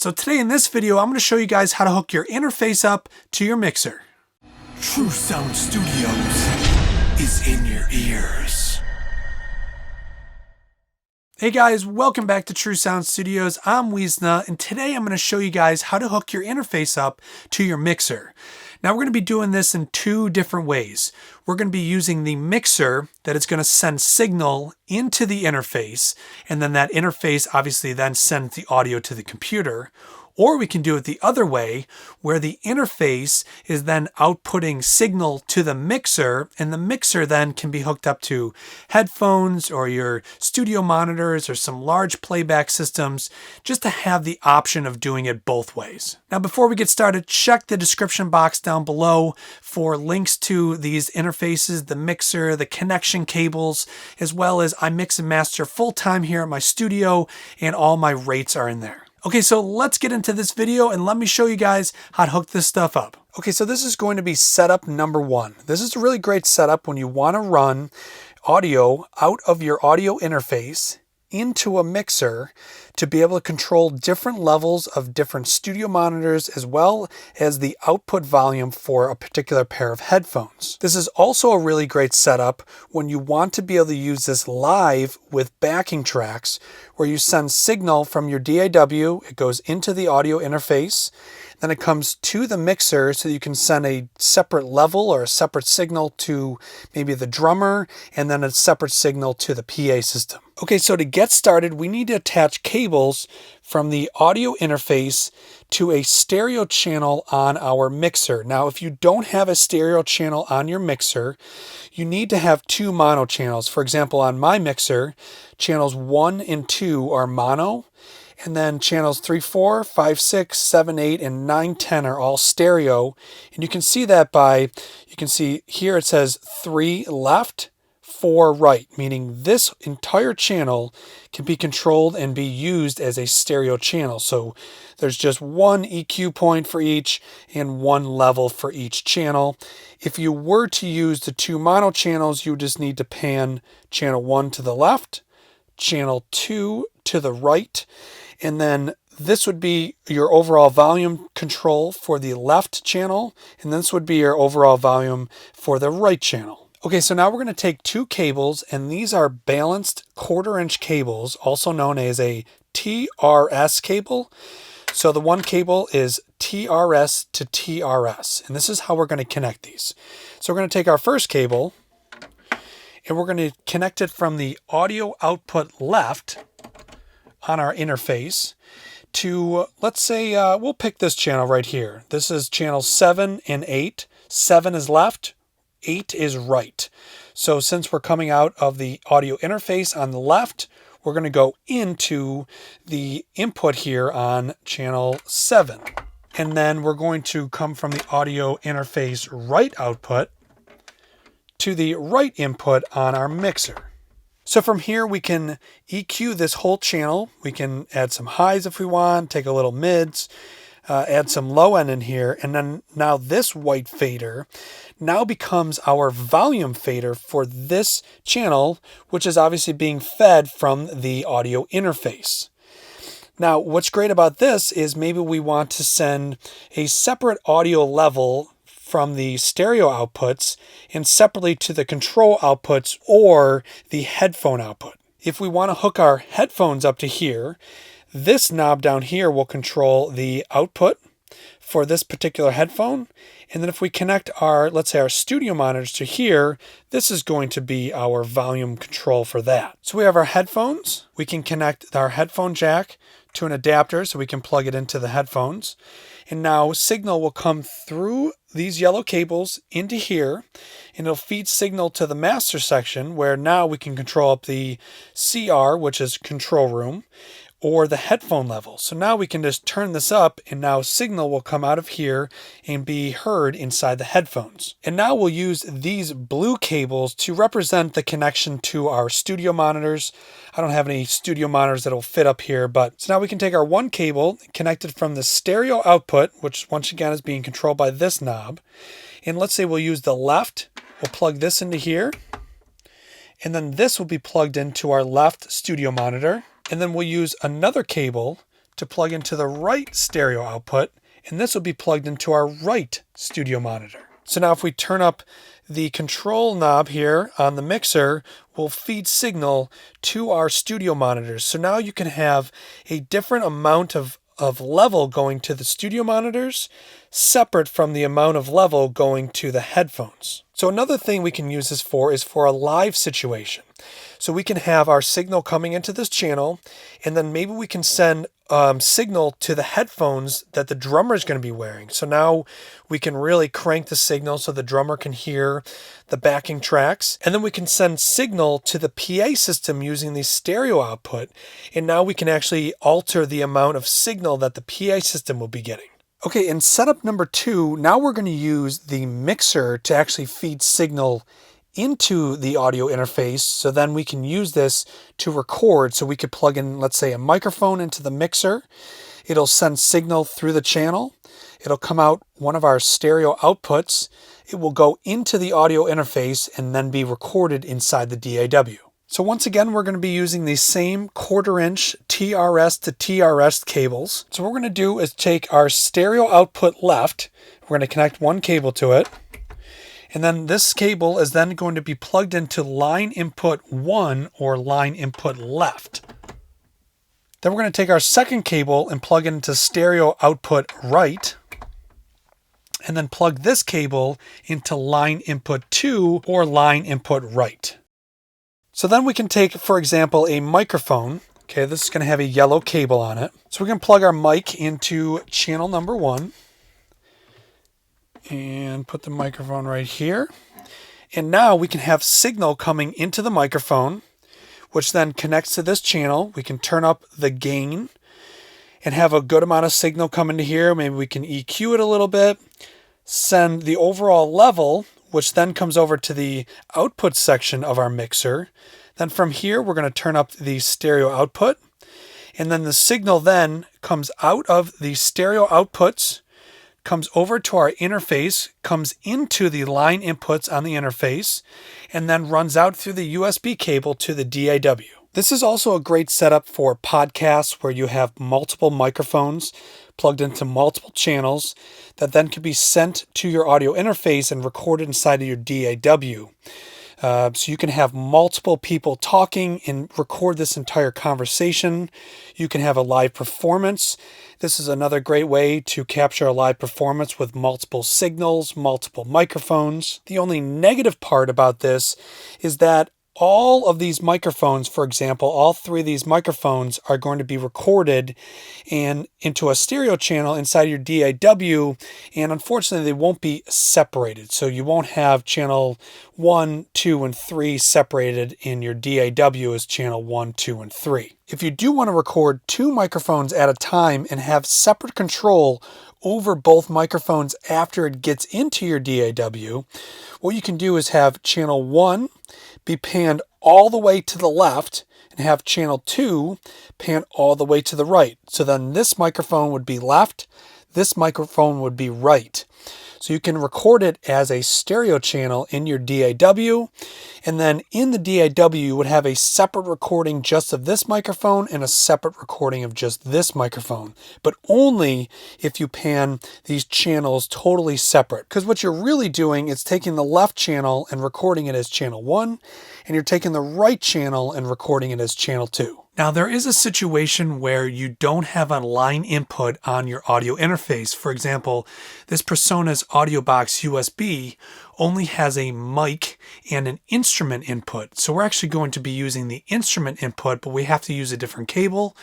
So today in this video, I'm going to show you guys how to hook your interface up to your mixer. True Sound Studios is in your ears. Hey guys, welcome back to True Sound Studios. I'm Weezna, and today I'm going to show you guys how to hook your interface up to your mixer. Now we're going to be doing this in two different ways. We're going to be using the mixer that is going to send signal into the interface, and then that interface obviously then sends the audio to the computer. Or we can do it the other way, where the interface is then outputting signal to the mixer, and the mixer then can be hooked up to headphones or your studio monitors or some large playback systems, just to have the option of doing it both ways. Now, before we get started, check the description box down below for links to these interfaces, the mixer, the connection cables, as well as I mix and master full-time here at my studio, and all my rates are in there. Okay, so let's get into this video and let me show you guys how to hook this stuff up. Okay, so this is going to be setup number one. This is a really great setup when you want to run audio out of your audio interface into a mixer to be able to control different levels of different studio monitors, as well as the output volume for a particular pair of headphones. This is also a really great setup when you want to be able to use this live with backing tracks, where you send signal from your DAW, it goes into the audio interface, then it comes to the mixer so you can send a separate level or a separate signal to maybe the drummer, and then a separate signal to the PA system. Okay, so to get started, we need to attach cables from the audio interface to a stereo channel on our mixer. Now, if you don't have a stereo channel on your mixer, you need to have two mono channels. For example, on my mixer, channels 1 and 2 are mono, and then channels 3, 4, 5, 6, 7, 8, and 9, 10 are all stereo. And you can see that you can see here it says 3 left, 4 right, meaning this entire channel can be controlled and be used as a stereo channel. So there's just one EQ point for each and one level for each channel. If you were to use the two mono channels, you just need to pan channel 1 to the left, channel 2 to the right, and then this would be your overall volume control for the left channel, and this would be your overall volume for the right channel. Okay, so now we're going to take two cables, and these are balanced 1/4-inch cables, also known as a TRS cable. So the one cable is TRS to TRS, and this is how we're going to connect these. So we're going to take our first cable, and we're going to connect it from the audio output left on our interface to, let's say, we'll pick this channel right here. This is channel 7 and 8. 7 is left, 8 is right. So since we're coming out of the audio interface on the left, we're going to go into the input here on channel 7. And then we're going to come from the audio interface right output to the right input on our mixer. So from here, we can EQ this whole channel. We can add some highs if we want, take a little mids, add some low end in here. And then now this white fader now becomes our volume fader for this channel, which is obviously being fed from the audio interface. Now, what's great about this is maybe we want to send a separate audio level from the stereo outputs and separately to the control outputs or the headphone output. If we want to hook our headphones up to here, this knob down here will control the output for this particular headphone. And then if we connect our, let's say, our studio monitors to here, this is going to be our volume control for that. So we have our headphones. We can connect our headphone jack to an adapter so we can plug it into the headphones. And now signal will come through these yellow cables into here, and it'll feed signal to the master section, where now we can control up the CR, which is control room, or the headphone level. So now we can just turn this up, and now signal will come out of here and be heard inside the headphones. And now we'll use these blue cables to represent the connection to our studio monitors. I don't have any studio monitors that'll fit up here, but so now we can take our one cable connected from the stereo output, which once again is being controlled by this knob. And let's say we'll use the left. We'll plug this into here. And then this will be plugged into our left studio monitor. And then we'll use another cable to plug into the right stereo output, and this will be plugged into our right studio monitor. So now if we turn up the control knob here on the mixer, will feed signal to our studio monitors. So now you can have a different amount of level going to the studio monitors, separate from the amount of level going to the headphones. So another thing we can use this for is for a live situation. So we can have our signal coming into this channel, and then maybe we can send signal to the headphones that the drummer is going to be wearing. So now we can really crank the signal so the drummer can hear the backing tracks. And then we can send signal to the PA system using the stereo output. And now we can actually alter the amount of signal that the PA system will be getting. Okay, in setup number 2, now we're going to use the mixer to actually feed signal into the audio interface, so then we can use this to record. So we could plug in, let's say, a microphone into the mixer. It'll send signal through the channel. It'll come out one of our stereo outputs. It will go into the audio interface and then be recorded inside the DAW. So once again, we're going to be using these same 1/4" TRS to TRS cables. So what we're going to do is take our stereo output left. We're going to connect one cable to it. And then this cable is then going to be plugged into line input 1 or line input left. Then we're going to take our second cable and plug it into stereo output right. And then plug this cable into line input 2 or line input right. So then we can take, for example, a microphone. Okay, this is going to have a yellow cable on it. So we're going to plug our mic into channel number 1. And put the microphone right here. And now we can have signal coming into the microphone, which then connects to this channel. We can turn up the gain and have a good amount of signal come into here. Maybe we can EQ it a little bit, send the overall level, which then comes over to the output section of our mixer. Then from here, we're going to turn up the stereo output. And then the signal then comes out of the stereo outputs, comes over to our interface, comes into the line inputs on the interface, and then runs out through the USB cable to the DAW. This is also a great setup for podcasts where you have multiple microphones plugged into multiple channels that then can be sent to your audio interface and recorded inside of your DAW. So you can have multiple people talking and record this entire conversation. You can have a live performance. This is another great way to capture a live performance with multiple signals, multiple microphones. The only negative part about this is that all of these microphones, for example, all 3 of these microphones are going to be recorded and into a stereo channel inside your DAW, and unfortunately they won't be separated. So you won't have channel 1, 2, and 3 separated in your DAW as channel 1, 2, and 3. If you do want to record 2 microphones at a time and have separate control over both microphones after it gets into your DAW, what you can do is have channel 1 be panned all the way to the left and have channel 2 pan all the way to the right. So then this microphone would be left, this microphone would be right. So you can record it as a stereo channel in your DAW, and then in the DAW you would have a separate recording just of this microphone and a separate recording of just this microphone, but only if you pan these channels totally separate. Because what you're really doing is taking the left channel and recording it as channel 1, and you're taking the right channel and recording it as channel 2. Now, there is a situation where you don't have a line input on your audio interface. For example, this Persona's audio box USB only has a mic and an instrument input. So we're actually going to be using the instrument input, but we have to use a different cable.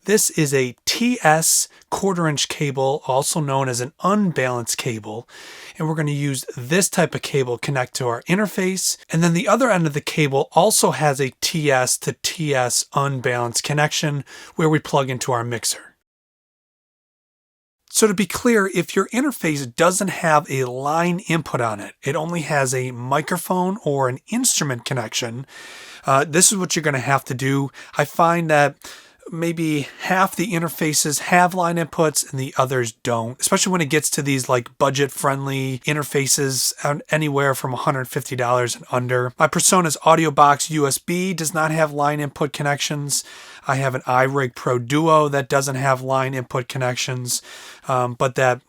This is a TS 1/4" cable, also known as an unbalanced cable. And we're going to use this type of cable connect to our interface. And then the other end of the cable also has a TS to TS unbalanced connection where we plug into our mixer. So to be clear, if your interface doesn't have a line input on it, it only has a microphone or an instrument connection, this is what you're going to have to do. I find that maybe half the interfaces have line inputs and the others don't, especially when it gets to these like budget friendly interfaces anywhere from $150 and under. My Persona's audio box USB does not have line input connections. I have an iRig Pro Duo that doesn't have line input connections, but that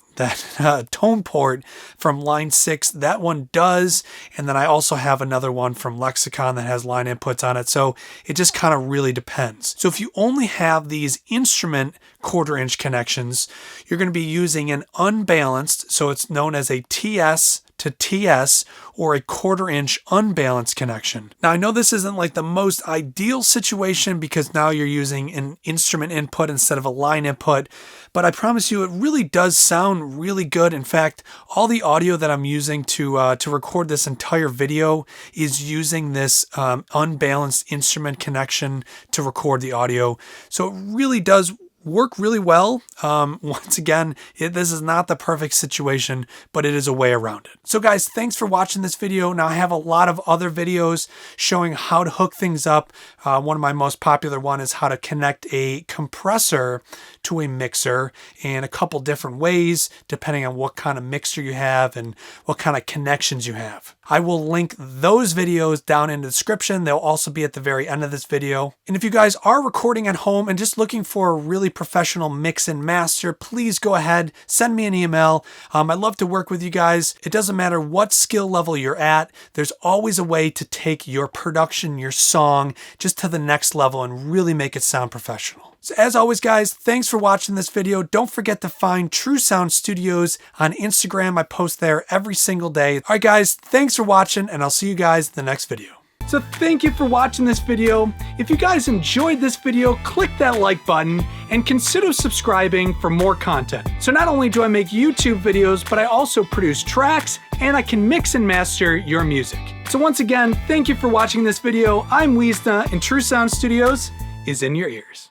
tone port from line 6, that one does. And then I also have another one from Lexicon that has line inputs on it. So it just kind of really depends. So if you only have these instrument 1/4 inch connections, you're going to be using an unbalanced, so it's known as a TS to TS, or a 1/4 inch unbalanced connection. Now I know this isn't like the most ideal situation because now you're using an instrument input instead of a line input, but I promise you it really does sound really good. In fact, all the audio that I'm using to record this entire video is using this unbalanced instrument connection to record the audio. So it really does work really well. Once again, this is not the perfect situation, but it is a way around it. So guys, thanks for watching this video. Now I have a lot of other videos showing how to hook things up. One of my most popular one is how to connect a compressor to a mixer in a couple different ways, depending on what kind of mixer you have and what kind of connections you have. I will link those videos down in the description. They'll also be at the very end of this video. And if you guys are recording at home and just looking for a really professional mix and master, please go ahead, send me an email. I'd love to work with you guys. It doesn't matter what skill level you're at. There's always a way to take your production, your song, just to the next level and really make it sound professional. So as always, guys, thanks for watching this video. Don't forget to find True Sound Studios on Instagram. I post there every single day. All right, guys, thanks for watching, and I'll see you guys in the next video. So thank you for watching this video. If you guys enjoyed this video, click that like button and consider subscribing for more content. So not only do I make YouTube videos, but I also produce tracks and I can mix and master your music. So once again, thank you for watching this video. I'm Weezna, and True Sound Studios is in your ears.